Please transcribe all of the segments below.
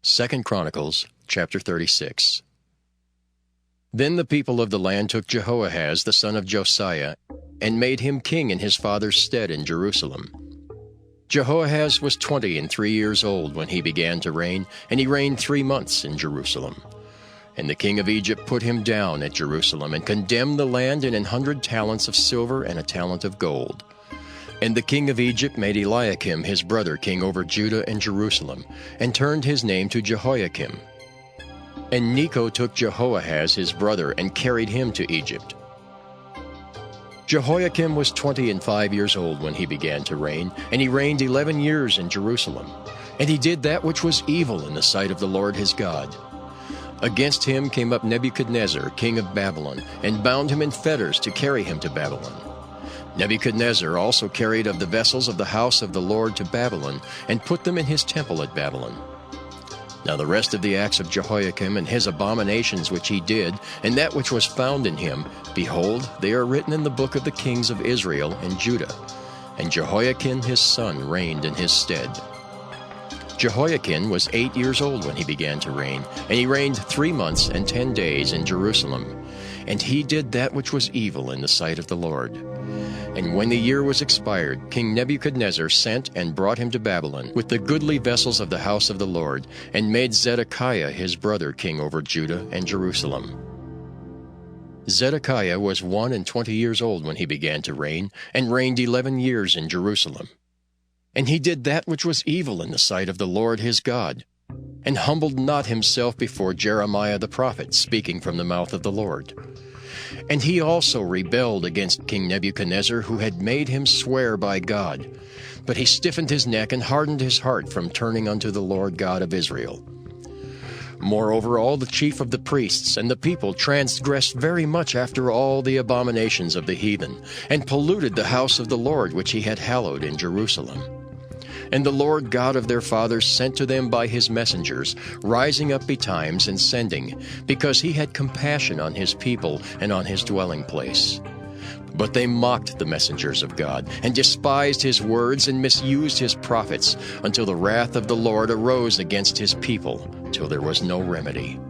2 Chronicles chapter 36. Then the people of the land took Jehoahaz the son of Josiah, and made him king in his father's stead in Jerusalem. Jehoahaz was 23 years old when he began to reign, and he reigned 3 months in Jerusalem. And the king of Egypt put him down at Jerusalem, and condemned the land in 100 talents of silver and a talent of gold. And the king of Egypt made Eliakim his brother king over Judah and Jerusalem, and turned his name to Jehoiakim. And Necho took Jehoahaz his brother, and carried him to Egypt. Jehoiakim was 25 years old when he began to reign, and he reigned 11 years in Jerusalem. And he did that which was evil in the sight of the Lord his God. Against him came up Nebuchadnezzar, king of Babylon, and bound him in fetters to carry him to Babylon. Nebuchadnezzar also carried of the vessels of the house of the Lord to Babylon, and put them in his temple at Babylon. Now the rest of the acts of Jehoiakim, and his abominations which he did, and that which was found in him, behold, they are written in the book of the kings of Israel and Judah. And Jehoiakim his son reigned in his stead. Jehoiakim was 8 years old when he began to reign, and he reigned 3 months and 10 days in Jerusalem. And he did that which was evil in the sight of the Lord. And when the year was expired, King Nebuchadnezzar sent and brought him to Babylon with the goodly vessels of the house of the Lord, and made Zedekiah his brother king over Judah and Jerusalem. Zedekiah was 21 years old when he began to reign, and reigned 11 years in Jerusalem. And he did that which was evil in the sight of the Lord his God, and humbled not himself before Jeremiah the prophet, speaking from the mouth of the Lord. And he also rebelled against King Nebuchadnezzar, who had made him swear by God. But he stiffened his neck and hardened his heart from turning unto the Lord God of Israel. Moreover, all the chief of the priests and the people transgressed very much after all the abominations of the heathen, and polluted the house of the Lord which he had hallowed in Jerusalem. And the Lord God of their fathers sent to them by his messengers, rising up betimes and sending, because he had compassion on his people and on his dwelling place. But they mocked the messengers of God, and despised his words, and misused his prophets, until the wrath of the Lord arose against his people, till there was no remedy.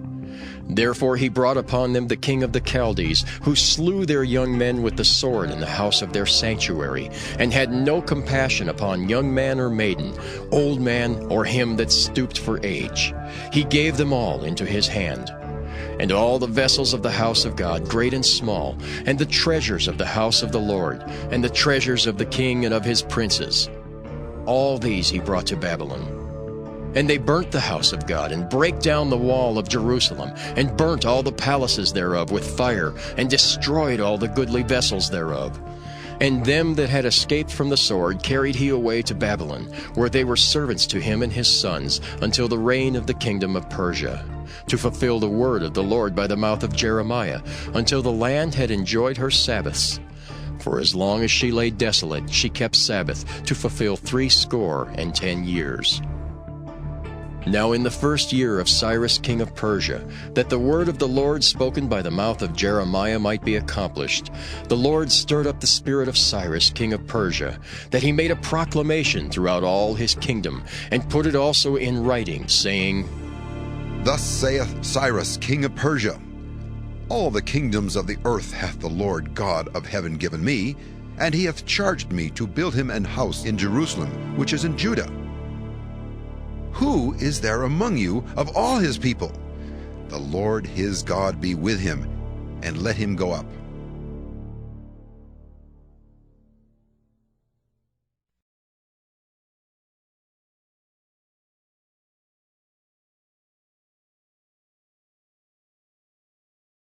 Therefore he brought upon them the king of the Chaldees, who slew their young men with the sword in the house of their sanctuary, and had no compassion upon young man or maiden, old man or him that stooped for age. He gave them all into his hand. And all the vessels of the house of God, great and small, and the treasures of the house of the Lord, and the treasures of the king and of his princes, all these he brought to Babylon. And they burnt the house of God, and brake down the wall of Jerusalem, and burnt all the palaces thereof with fire, and destroyed all the goodly vessels thereof. And them that had escaped from the sword carried he away to Babylon, where they were servants to him and his sons, until the reign of the kingdom of Persia, to fulfill the word of the Lord by the mouth of Jeremiah, until the land had enjoyed her Sabbaths. For as long as she lay desolate, she kept Sabbath, to fulfill 60 years. Now in the first year of Cyrus king of Persia, that the word of the Lord spoken by the mouth of Jeremiah might be accomplished, the Lord stirred up the spirit of Cyrus king of Persia, that he made a proclamation throughout all his kingdom, and put it also in writing, saying, Thus saith Cyrus king of Persia, All the kingdoms of the earth hath the Lord God of heaven given me, and he hath charged me to build him an house in Jerusalem, which is in Judah. Who is there among you of all his people? The Lord his God be with him, and let him go up.